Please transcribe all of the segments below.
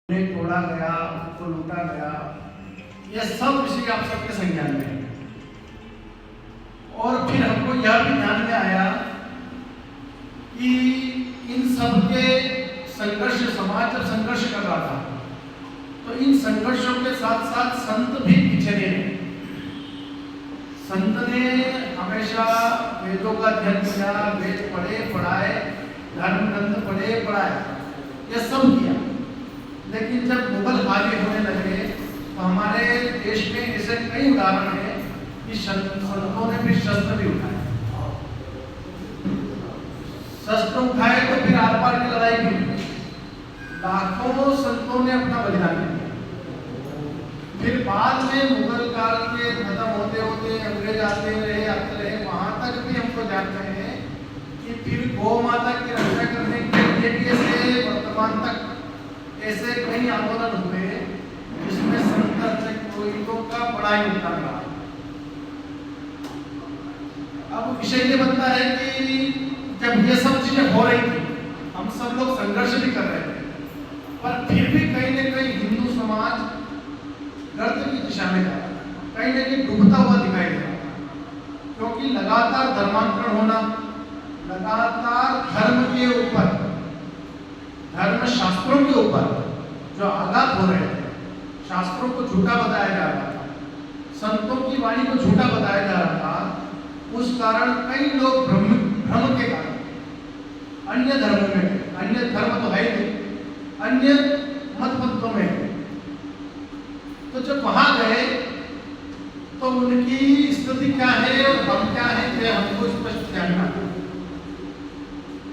उन्हें तोड़ा गया, उसको लूटा गया, यह सब विषय आप सबके संज्ञान में है। और फिर हमको यह भी ध्यान में आया कि इन सब के संघर्ष, समाज जब संघर्ष कर रहा था तो इन संघर्षों के साथ साथ संत भी पीछे नहीं रहे। संत ने हमेशा वेदों का अध्ययन किया, वेद पढ़े पढ़ाए, धर्म ग्रंथ पढ़े पढ़ाए, यह सब किया। लेकिन जब मुगल हावी होने लगे तो हमारे देश में ऐसे कई उदाहरण हैं कि संतों ने फिर शस्त्र भी उठाए, शस्त्र उठाए तो फिर आर पार की लड़ाई भी हुई। लाखों संतों ने अपना बलिदान दिया। फिर बाद में मुगल काल के खत्म होते होते अंग्रेज आते रहे, वहां तक भी हमको जानते हैं कि फिर गौ माता की रक्षा करने के लिए भी ऐसे वर्तमान तक ऐसे कई आंदोलन हुए जिसमें संत पुरोहितों का बड़ा योगदान रहा। अब विषय ये बनता है कि जब ये सब चीजें हो रही थी, हम सब लोग संघर्ष भी कर रहे थे, पर फिर भी कहीं न कहीं हिंदू समाज गर्त की दिशा में जा रहा था, कहीं न कहीं डूबता हुआ दिखाई दे रहा था। क्योंकि लगातार धर्मांतरण होना, लगातार धर्म के ऊपर, धर्म शास्त्रों के ऊपर जो आघात हो रहे थे, शास्त्रों को झूठा बताया जा रहा था, संतों की वाणी को झूठा बताया जा रहा था, उस कारण कई लोग भ्रम के कारण अन्य धर्मों में, अन्य धर्म तो है ही, अन्य मत पंथों में, तो जब वहां गए तो उनकी स्थिति क्या है और हम क्या है ये हमको स्पष्ट जानना।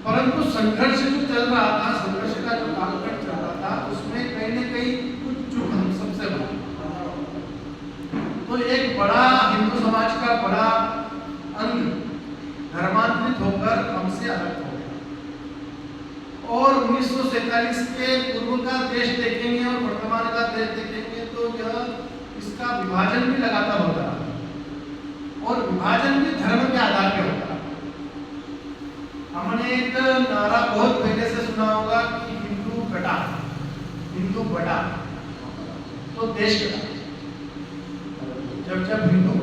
परंतु संघर्ष जो चल रहा था, संघर्ष का जो कालखंड चल रहा था, उसमें कहीं न कहीं कुछ चूक हम सबसे बड़ा, तो एक बड़ा हिंदू समाज का बड़ा अंग धर्मांतरित होकर हमसे अलग हो गया। और 1947 के पूर्व का देश देखेंगे और वर्तमान का देश देखेंगे तो यह इसका विभाजन भी लगातार होता है, और विभाजन भी धर्म के आधार पर होता है। हमने एक नारा बहुत पहले से सुना होगा कि हिंदू घटा, हिंदू बढ़ा तो देश घटा। जब जब हिंदू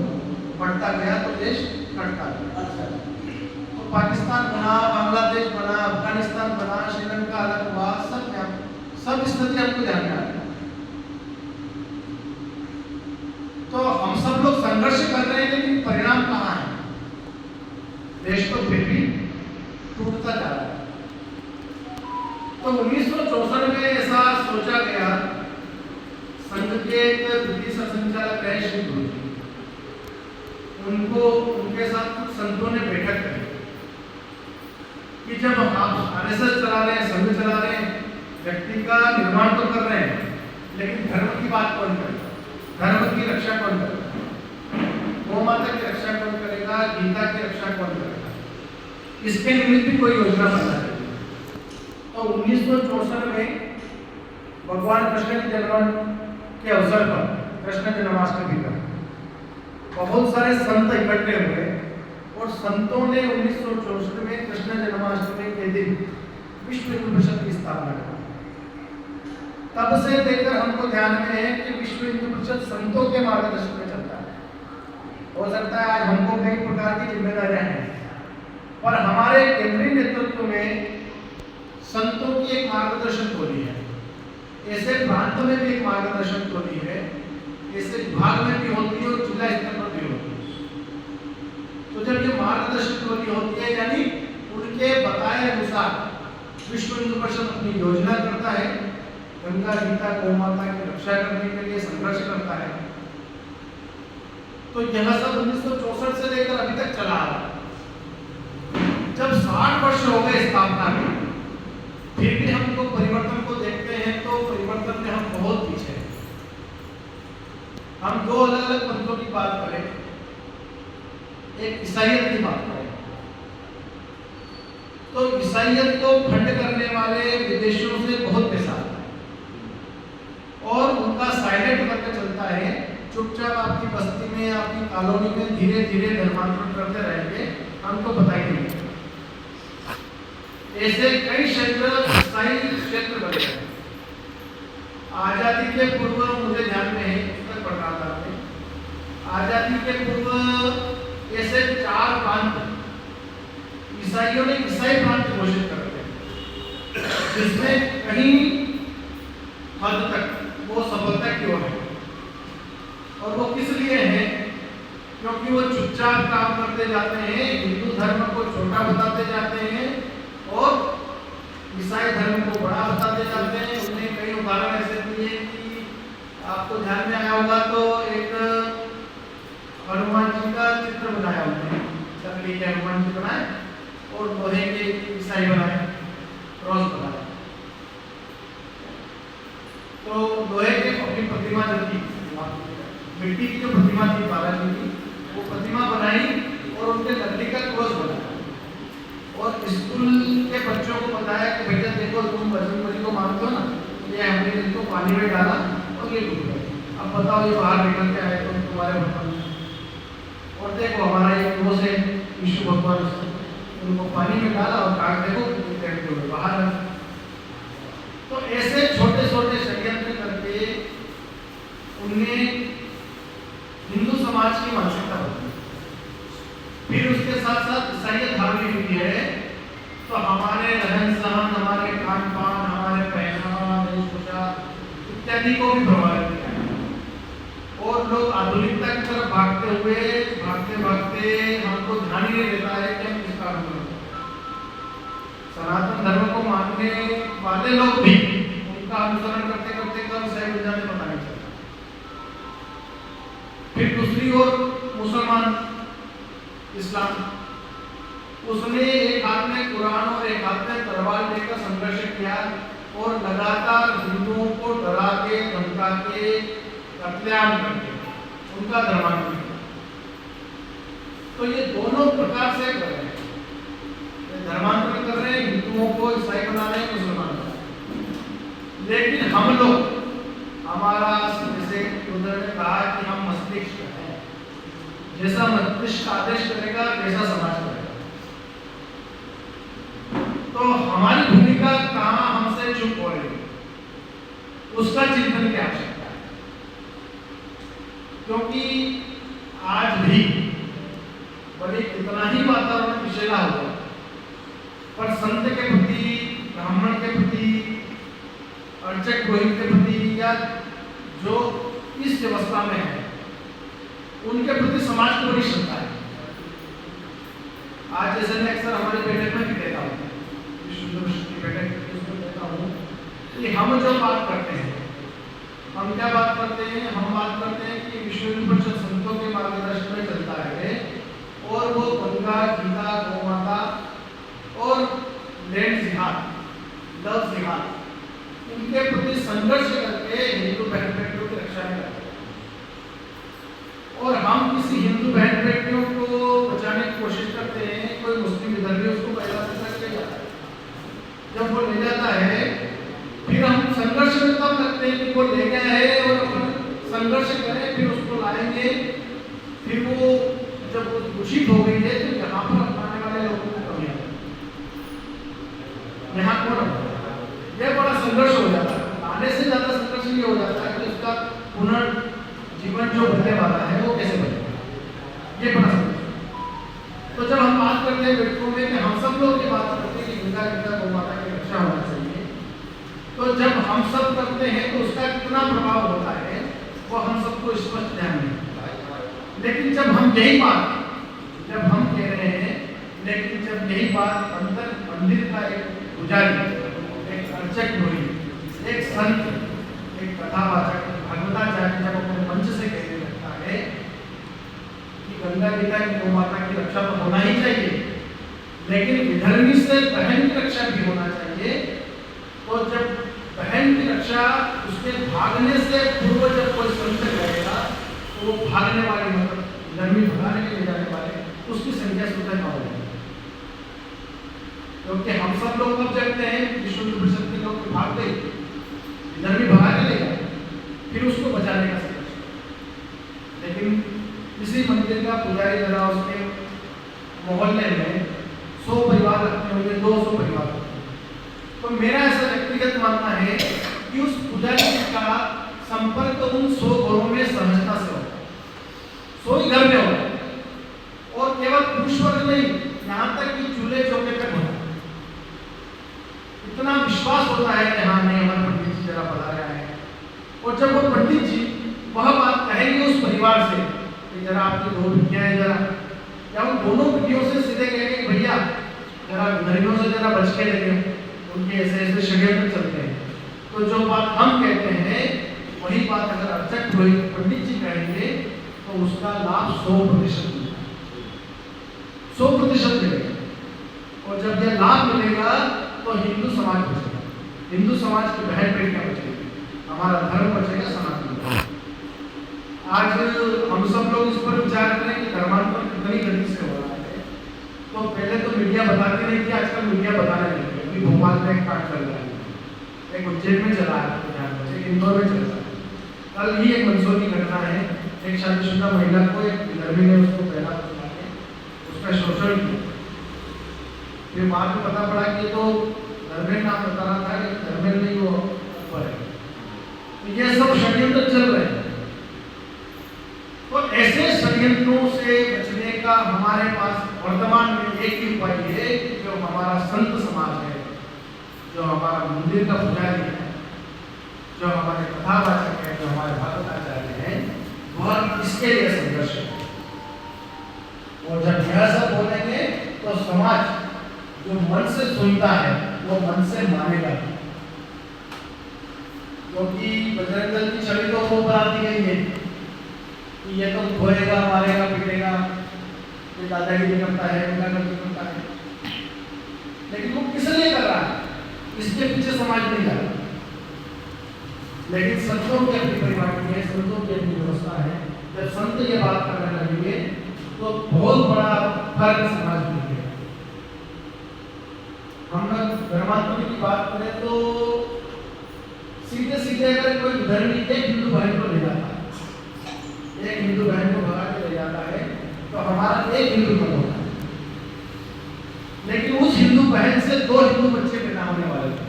बढ़ता गया तो देश घटता गया। तो पाकिस्तान बना, बांग्लादेश बना, अफगानिस्तान बना, श्रीलंका अलग हुआ, सब स्थिति हमको ध्यान में आ रही। तो हम सब लोग संघर्ष कर रहे हैं, लेकिन परिणाम कहाँ है? देश तो फिर भी टूटता जा रहा है। तो 1964 में ऐसा सोचा गया, संघ के एक ब्रिटिश संचालक रहे श्री गुरु, उनको उनके साथ कुछ संतों ने बैठक की कि जब आप आरएसएस चला रहे हैं, संघ चला रहे हैं, व्यक्ति का निर्माण तो कर रहे हैं, लेकिन धर्म की बात कौन करेगा? धर्म की रक्षा कौन करेगा? गौ माता की रक्षा कौन करेगा? गीता की रक्षा कौन करेगा? इसके निमित्त भी कोई योजना बना है। तो 1964 में भगवान कृष्ण के जन्म के अवसर पर, कृष्ण जन्माष्टमी पर बहुत सारे संत इकट्ठे हुए और संतों ने 1964 में कृष्ण जन्माष्टमी के दिन विश्व हिंदू परिषद की स्थापना की। तब से लेकर हमको ध्यान में है कि विश्व हिंदू परिषद संतों के मार्गदर्शन में चलता है। हो सकता है आज हमको कई प्रकार की जिम्मेदारियां हैं, पर हमारे केंद्रीय नेतृत्व में संतों की एक मार्गदर्शन टोली है, ऐसे प्रांत में भी एक मार्गदर्शन टोली है, ऐसे विभाग में भी होती है और जिला स्तर पर भी होती है। तो जब ये मार्गदर्शन टोली होती है, यानी उनके बताए अनुसार विश्व हिंदू परिषद अपनी योजना करता है, गंगा गीता गौ माता की रक्षा करने के लिए संघर्ष करता है। तो यह सब 1964 से लेकर अभी तक चला आ रहा है। जब 60 वर्ष हो गए स्थापना में, फिर भी हमको परिवर्तन को देखते हैं तो परिवर्तन में हम बहुत पीछे हैं। हम दो अलग अलग पंथों की बात करें, एक ईसाइयत की बात करें, तो ईसाइयत को खंड करने वाले विदेशियों से बहुत पैसा आता है और उनका साइलेंट करके चलता है, चुपचाप आपकी बस्ती में, आपकी कॉलोनी में धीरे धीरे धर्मांतरण करते रहेंगे, हमको पता ही नहीं। ऐसे कई क्षेत्र ईसाई क्षेत्र बने हैं। आजादी के पूर्व मुझे ध्यान में है, पुस्तक पढ़ रहा था मैं। आजादी के पूर्व ऐसे 4 प्रांत ईसाइयों ने ईसाई प्रांत घोषित कर दिए, जिसमें कहीं हद तक वो सफलता की ओर है। और वो किस लिए है? क्योंकि वो चुपचाप काम करते जाते हैं, हिंदू धर्म को छोटा बताते जाते हैं और ईसाई धर्म को बड़ा बताते जाते हैं। उन्हें कई उदाहरण ऐसे दिए कि आपको ध्यान में आया होगा तो एक हनुमान जी का चित्र बनाया उन्होंने, लकड़ी के हनुमान जी बनाए और लोहे के ईसाई बनाए, क्रॉस बनाया। तो लोहे के अपनी प्रतिमा जो थी, मिट्टी की जो प्रतिमा थी बालाजी की, वो प्रतिमा बनाई और उनके लकड़ी का क्रॉस बनाया और स्कूल के बच्चों को बताया कि बेटा देखो, तुम बजरंगबली को मानते हो ना, ये हमने इनको पानी में डाला और ये डूब गए, अब बताओ ये बाहर निकल के आए तो तुम्हारे भगवान। और देखो हमारा ये क्रोस है, यीशु भगवान, उनको पानी में डाला और काट देखो बाहर। तो ऐसे छोटे छोटे षड्यंत्र करके उन्हें हिंदू समाज की मानसिकता बदली। फिर उसके साथ साथ ईसाइयत धार्मिक हुई है, तो हमारे रहन सहन, हमारे खान पान, हमारे पहनावा, वेशभूषा इत्यादि को भी प्रभावित किया और लोग आधुनिकता की तरफ भागते भागते हमको ध्यान ही नहीं देता है कि हम किस कारण में। सनातन धर्म को मानने वाले लोग भी उनका अनुसरण करते करते कब ईसाई बन जाते पता नहीं चलता। फिर दूसरी ओर मुसलमान, इस्लाम, उसने एक हाथ में कुरान और एक हाथ में तलवार लेकर संघर्ष किया और लगातार हिंदुओं को डरा के, धमका के, कत्लेआम करके उनका धर्मांतरण किया। तो ये दोनों प्रकार से कर रहे हैं, धर्मांतरण कर रहे हैं, हिंदुओं को ईसाई बना रहे हैं, मुसलमान बना रहे हैं। लेकिन हम लोग, हमारा जैसे उधर ने कहा कि हम मस्तिष्क हैं, जैसा मस्तिष्क आदेश करेगा वैसा समाज करेगा। तो हमारी भूमिका कहाँ हमसे चुप हो रही है, उसका चिंतन की आवश्यकता है। क्योंकि आज भी बड़े कितना ही वातावरण विषैला होगा, पर संत के प्रति, ब्राह्मण के प्रति, अर्चक पुरोहित के प्रति या जो इस व्यवस्था में है उनके प्रति समाज को बड़ी श्रद्धा है। आज जैसे मैं अक्सर हमारे बैठक में भी कहता हूँ, विश्व यूनिवर्सिटी बैठक उसमें कहता हूँ कि हम जो बात करते हैं, हम क्या बात करते हैं? हम बात करते हैं कि विश्व यूनिवर्सिटी संतों के मार्गदर्शन में चलता है और वो गंगा, गीता, गौ माता और लैंड जिहाद, लव जिहाद, उनके प्रति संघर्ष करके हिंदू बहन बेटियों की रक्षा नहीं करते। और हम किसी हिंदू बहन बेटियों को बचाने की कोशिश करते हैं, कोई मुस्लिम विधर्मी उसको पहला पैसा ले जाता है। जब वो ले जाता है फिर हम संघर्ष में तब लगते हैं कि वो ले गया है और अपन संघर्ष करें, फिर उसको लाएंगे। फिर वो जब वो दूषित हो गई है तो यहाँ पर अपनाने वाले लोगों को कमी आती है। यहाँ कौन यह बड़ा संघर्ष हो जाता है। आने से ज्यादा संघर्ष ये हो जाता है कि उसका पुनर्जीवन जो बनने वाला है वो कैसे बनेगा, ये बड़ा संघर्ष। तो जब हम बात करते हैं व्यक्तियों में कि हम सब लोग ये बात करते हैं कि गंगा, गीता, गौ माता की रक्षा होना चाहिए, तो जब हम सब करते हैं तो उसका कितना प्रभाव होता है वो हम सबको स्पष्ट ध्यान में। लेकिन जब हम यही बात, जब हम कह रहे हैं, लेकिन जब यही बात अंदर मंदिर का एक पुजारी, एक अर्चक पुरोहित, एक संत, एक कथावाचक, भगवताचार्य जब अपने मंच से कहने लगता है कि गंगा, गीता की, गौ माता की रक्षा तो होना ही चाहिए, लेकिन विधर्मी से बहन की रक्षा भी होना चाहिए। तो जब बहन की रक्षा उसके भागने से पूर्व जब कोई संत करेगा तो वो भागने वाले, मतलब विधर्मी भगाने के ले जाने वाले, उसकी संख्या स्वतः कम हो जाएगी। क्योंकि हम सब लोग कब जगते हैं, विश्व परिषद के लोग भाग गए, विधर्मी भगा के ले गए, फिर उसको बचाने का संघर्ष। लेकिन किसी मंदिर का पुजारी जरा उसके मोहल्ले में 100 परिवार रखते होंगे, 200 परिवार, तो मेरा ऐसा व्यक्तिगत मानना है कि उस पुजारी का संपर्क उन 100 घरों में सहजता से होता है, 100 ही घर में होता है। और केवल पुरुष वर्ग नहीं, यहाँ तक कि चूल्हे चौके पे होता है। इतना विश्वास होता है कि हाँ नहीं, हमारे पंडित जी जरा बता रहे हैं। और जब वो पंडित जी वह बात कहेंगे उस परिवार से कि जरा आपकी 2 बेटियां हैं, जरा, या उन दोनों बेटियों से सीधे कहेंगे कि भैया जरा गरीबों से जरा बच के रहिए, उनके ऐसे ऐसे षड्यंत्र चलते हैं। तो जो बात हम कहते हैं वही बात अगर अर्चक पुरोहित पंडित जी कहेंगे तो उसका लाभ 100% मिलेगा, 100% मिलेगा। और जब यह लाभ मिलेगा तो हिंदू समाज बचेगा, हिंदू समाज की बहन बेटियां बचेगी, हमारा धर्म बचेगा, सनातन। आज हम सब लोग इस पर विचार करें कि धर्मांतरण कितनी गति से हो रहा है। तो पहले तो मीडिया बताती नहीं थी, आजकल मीडिया बताने लगी है। अभी भोपाल में एक कांड चल रहा है, एक उज्जैन में चला है, एक इंदौर में चल रहा है। कल ही एक मंदसौर की घटना है, एक शादीशुदा महिला को एक विधर्मी ने उसको पहला फंसा के उसका शोषण किया। फिर बाद में पता पड़ा कि तो धर्मेंद्र नाम बता रहा था कि धर्मेंद्र नहीं, वो अकबर है। तो ये सब षड्यंत्र चल रहे हैं। तो ऐसे षड्यंत्रों से बचने का हमारे पास वर्तमान में एक ही उपाय है कि जो हमारा संत समाज है, जो हमारा मंदिर का पुजारी है, जो हमारे कथावाचक है, जो हमारे भागवताचार्य हैं, वह इसके लिए संघर्ष है। और जब यह सब बोलेंगे तो समाज जो मन से सुनता है वो मन से मानेगा, क्योंकि बजरंग दल की छवि तो वो बना दी गई है कि ये तो खोएगा, मारेगा, पीटेगा, ये दादागिरी करता है, गुंडागर्दी करता है। लेकिन वो किस लिए कर रहा है, इसके पीछे समाज नहीं जा रहा। लेकिन संतों की अपनी परिवार है, संतों की अपनी व्यवस्था है। जब संत ये बात करने लगेंगे तो बहुत बड़ा फर्क समाज में है। हम लोग धर्मांतरण की बात करें तो सीधे सीधे अगर कोई धर्मी एक हिंदू बहन को ले जाता है, एक हिंदू बहन को भगा के ले जाता है तो हमारा एक हिंदू कम होता है। लेकिन उस हिंदू बहन से 2 हिंदू बच्चे पैदा होने वाले थे,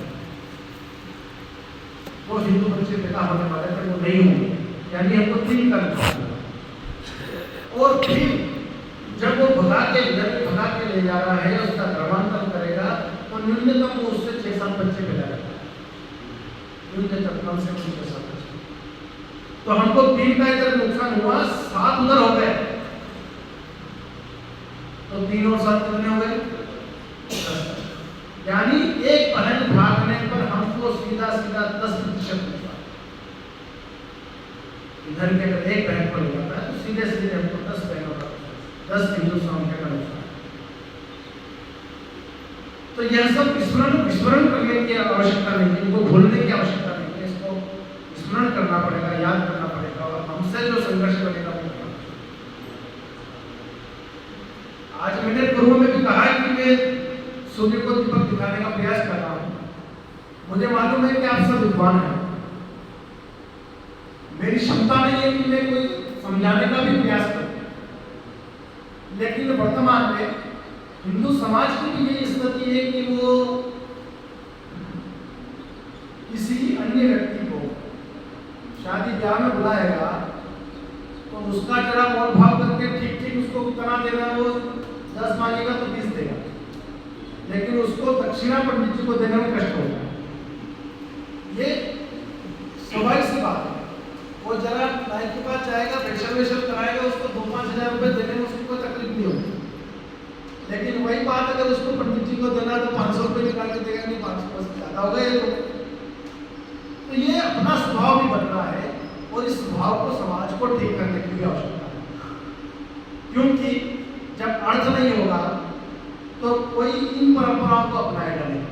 2 हिंदू बच्चे पैदा होने वाले थे, वो नहीं होंगे, यानी हमको 3 करना है। और फिर जब वो भगा के ले जा रहा है, उसका धर्मांतरण करेगा तो न्यूनतम वो उससे 6-7 बच्चे पैदा करता है, न्यूनतम कम से कम 6-7 बच्चे। तो हमको 3 का इधर नुकसान हुआ, 7 उधर हो गए, तो 3 और 7 कितने हो गए? 10। यानी एक बहन भागने पर हमको सीधा 10% मिलता है। इधर के अगर एक बहन को ले जाता है तो सीधे सीधे हमको 10 बहनों का, 10 हिंदू संख्या का नुकसान। तो यह सब विस्मरण करने की आवश्यकता नहीं है, इनको भूलने की आवश्यकता नहीं है, इसको स्मरण करना पड़ेगा, याद करना पड़ेगा। और हमसे जो संघर्ष बनेगा वो करना। आज मैंने पूर्व में भी कहा कि मैं सूर्य को दीपक दिखाने का प्रयास कर रहा हूं। मुझे मालूम है कि आप सब विद्वान हैं, मेरी क्षमता नहीं है कि मैं कोई समझाने का भी प्रयास करूं। लेकिन वर्तमान में हिंदू समाज की भी यही स्थिति है कि वो किसी अन्य व्यक्ति को शादी ब्याह में बुलाएगा तो उसका जरा मोल भाव करके ठीक ठीक उसको कितना देना है, वो 10 मांगेगा तो 20 देगा, लेकिन उसको दक्षिणा पंडित जी को देने में कष्ट होगा। ये स्वाभाविक सी बात है। वो जरा नाई के पास जाएगा, फेशियल कराएगा, उसको 2-5 हजार रुपए देने में उसको कोई तकलीफ नहीं होगी। लेकिन वही बात अगर उसको पंडित जी को देना तो 500 रुपए निकाल के देगा, नहीं 500 से ज्यादा हो गए। तो ये अपना स्वभाव भी बन रहा है और इस स्वभाव को समाज को ठीक करने की भी आवश्यकता है, क्योंकि जब अर्थ नहीं होगा तो कोई इन परंपराओं को अपनाएगा नहीं,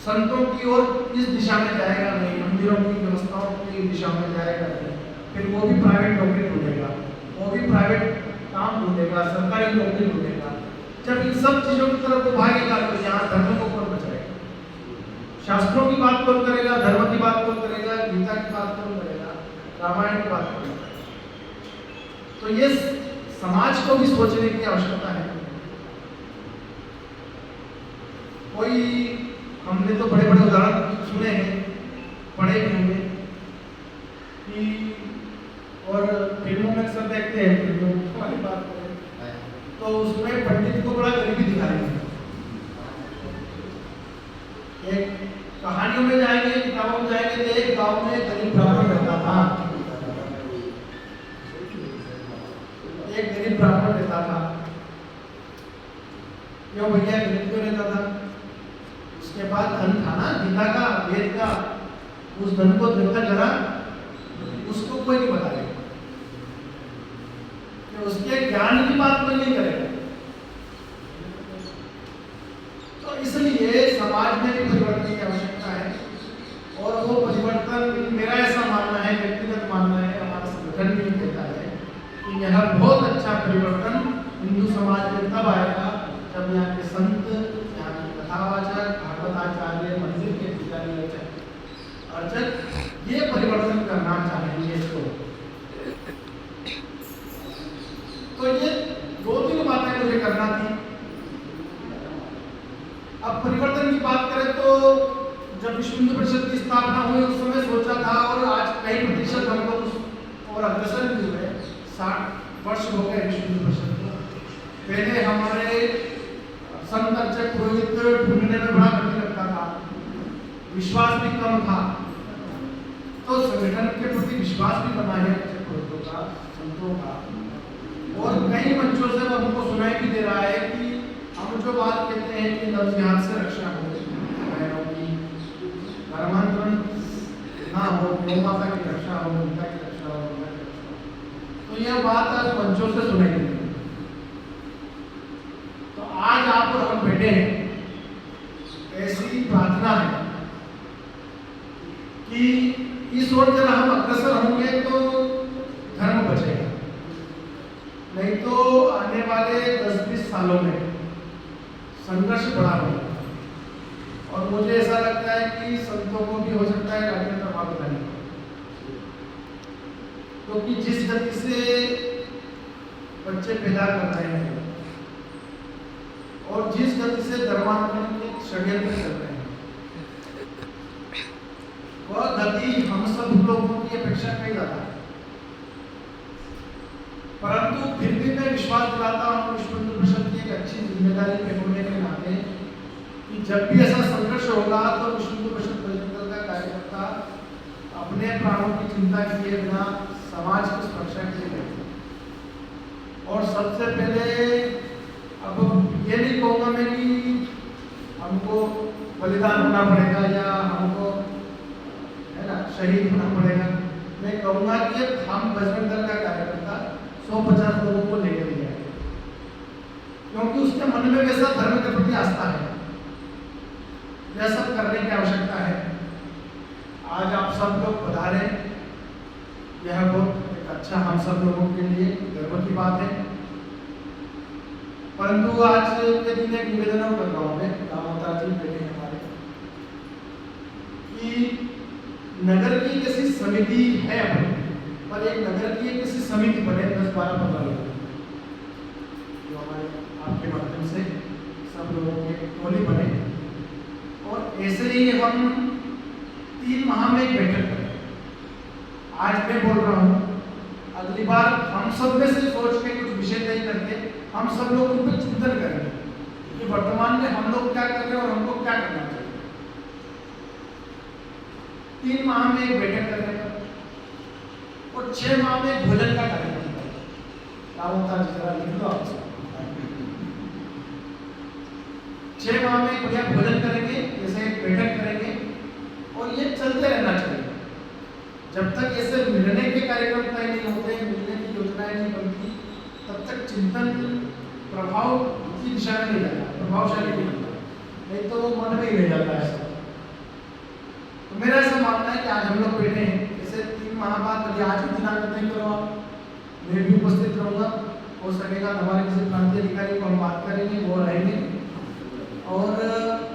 संतों की ओर इस दिशा में जाएगा नहीं, मंदिरों की व्यवस्थाओं की दिशा में जाएगा नहीं। फिर वो भी प्राइवेट नौकरी ढूंढेगा, वो भी प्राइवेट काम ढूंढेगा, सरकारी नौकरी ढूंढेगा। जब इन सब चीजों की तरफ वो भागेगा तो यहाँ धर्म को कौन बचाएगा? शास्त्रों की बात कौन करेगा? धर्म की बात कौन करेगा? गीता की बात कौन करेगा? रामायण की बात कौन करेगा? तो ये समाज को भी सोचने की आवश्यकता है। कोई हमने तो बड़े बड़े उदाहरण सुने हैं पढ़े भी होंगे कि, और फिल्मों में अक्सर देखते हैं, फिल्मों वाली बात करें तो उसमें पंडित को बड़ा गरीबी दिखाई है। एक कहानियों में जाएंगे, किताबों में जाएंगे तो एक गांव में गरीब ब्राह्मण रहता था, एक गरीब ब्राह्मण रहता था। क्यों भैया गरीब क्यों रहता था? उसके पास धन था ना, गीता का, वेद का, उस धन को देखा जरा, उसको कोई नहीं बताएगा कि उसके ज्ञान की बात कोई नहीं करेगा। तो इसलिए समाज में भी परिवर्तन की आवश्यकता है, और वो परिवर्तन मेरा ऐसा मानना है, व्यक्तिगत मानना है, हमारा संगठन भी कहता है कि यह बहुत अच्छा परिवर्तन हिंदू समाज में तब आएगा जब यहाँ के संत, यहाँ के कथावाचक, भागवताचार्य, मंदिर के पुजारी अर्चक ये परिवर्तन करना चाहेंगे इसको। तो ये 2-3 बातें मुझे करना थी। अब परिवर्तन की बात करें तो जब विश्व हिंदू परिषद की स्थापना हुई उस समय सोचा था, और आज कई प्रतिशत हम लोग और अग्रसर भी हुए, 60 वर्ष हो गए विश्व हिंदू परिषद को। पहले हमारे संत अर्चक पुरोहित ढूंढने में बड़ा कठिन लगता था, विश्वास भी कम था, तो संगठन के प्रति विश्वास भी बना है अर्चक पुरोहितों का, संतों का। और कई मंचों से वो हमको सुनाई भी दे रहा है कि हम जो बात कहते हैं कि लफ्ज़ जिहाद से रक्षा हो, बहनों की धर्मांतरण ना हो, गौ माता की रक्षा हो, गीता की रक्षा हो, गंगा की रक्षा हो, तो यह बात आज मंचों से सुनाई देती है। तो आज आप और हम बैठे हैं, ऐसी प्रार्थना है कि इस ओर जब हम अग्रसर होंगे तो धर्म बचेगा, नहीं तो आने वाले 10-20 सालों में संघर्ष बड़ा होगा। और मुझे ऐसा लगता है कि संतों को भी हो सकता है राजनीति प्रभावित करने, क्योंकि जिस गति से बच्चे पैदा कर रहे हैं और जिस गति से धर्मांतरण के षड्यंत्र चल रहे हैं, वह गति हम सब लोगों की अपेक्षा कहीं ज्यादा है। परंतु फिर भी मैं विश्वास दिलाता हूँ विश्व हिंदू परिषद की एक अच्छी जिम्मेदारी पे होने के नाते कि जब भी ऐसा संघर्ष होगा तो विश्व हिंदू परिषद परिषद का कार्यकर्ता अपने प्राणों की चिंता किए बिना समाज की सुरक्षा के लिए लड़ेगा। और सबसे पहले अब ये नहीं कहूँगा मैं कि हमको बलिदान होना पड़ेगा या हमको है ना शहीद होना पड़ेगा। मैं कहूँगा कि हम बजरंग दल का कार्यकर्ता 150 लोगों को लेकर जाए, क्योंकि उसके मन में वैसा धर्म के प्रति आस्था है। यह सब करने की आवश्यकता है। आज आप सब लोग पधारे, यह बहुत एक अच्छा हम सब लोगों के लिए गर्व की बात है। परंतु आज के दिन एक निवेदन कर रहा हूँ मैं, दामोदर जी बैठे हैं हमारे, कि नगर की किसी समिति है अपनी, पर एक नगर की किसी समिति बने 10-12-15 लोग, जो हमारे आपके माध्यम से सब लोगों के टोली बने, और ऐसे ही हम 3 माह में एक बैठक करें। आज मैं बोल रहा हूँ, अगली बार हम सब में से सोच के कुछ विषय तय करके हम सब लोग उन पर चिंतन करेंगे कि वर्तमान में हम लोग क्या कर रहे हैं और हमको क्या करना चाहिए। 3 माह में एक बैठक करने का और 6 माह में भोजन का कार्यक्रम करें। रावता जी जरा लिख लो आपसे। 6 माह में बढ़िया भोजन करेंगे, जैसे एक बैठक करेंगे, और ये चलते रहना चाहिए जब तक ऐसे मिलने के कार्यक्रम तय नहीं होते, मिलने की योजनाएं नहीं बनती, तब तक चिंतन प्रभाव की दिशा में नहीं जाता, प्रभावशाली नहीं बनता, नहीं तो वो मन में ही रह जाता है सब। तो मेरा ऐसा मानना है कि आज हम लोग बैठे हैं, जैसे 3 माह बाद यदि आज भी दिनांक तय करो आप, मैं भी उपस्थित रहूँगा, हो सकेगा हमारे किसी प्रांतीय अधिकारी को हम बात करेंगे, वो रहेंगे, और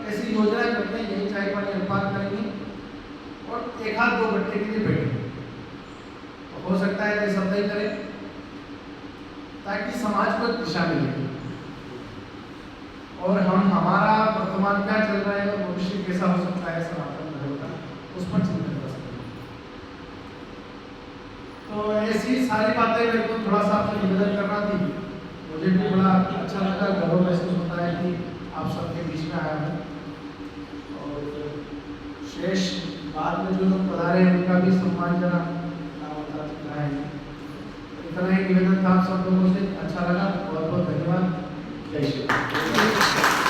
ऐसी योजना करते हैं, यही चाय पानी अल्पात करेंगे और 1-2 घंटे के लिए बैठेंगे। तो हो सकता है कि सब तय करें ताकि समाज को दिशा मिले और हम हमारा वर्तमान क्या चल रहा है और भविष्य कैसा हो सकता है सनातन धर्म का, उस पर चिंतन कर सकते हैं। ऐसी सारी बातें मेरे को थोड़ा सा आपसे निवेदन करना थी। मुझे भी बड़ा अच्छा लगता है, गर्व महसूस होता है कि आप सबके बीच में आया हूँ। और शेष बाद में जो लोग पधारे हैं उनका भी सम्मानजनक होता दिख रहा है। इतना ही निवेदन था आप सब लोगों से। अच्छा लगा, बहुत बहुत धन्यवाद। जय श्री राम।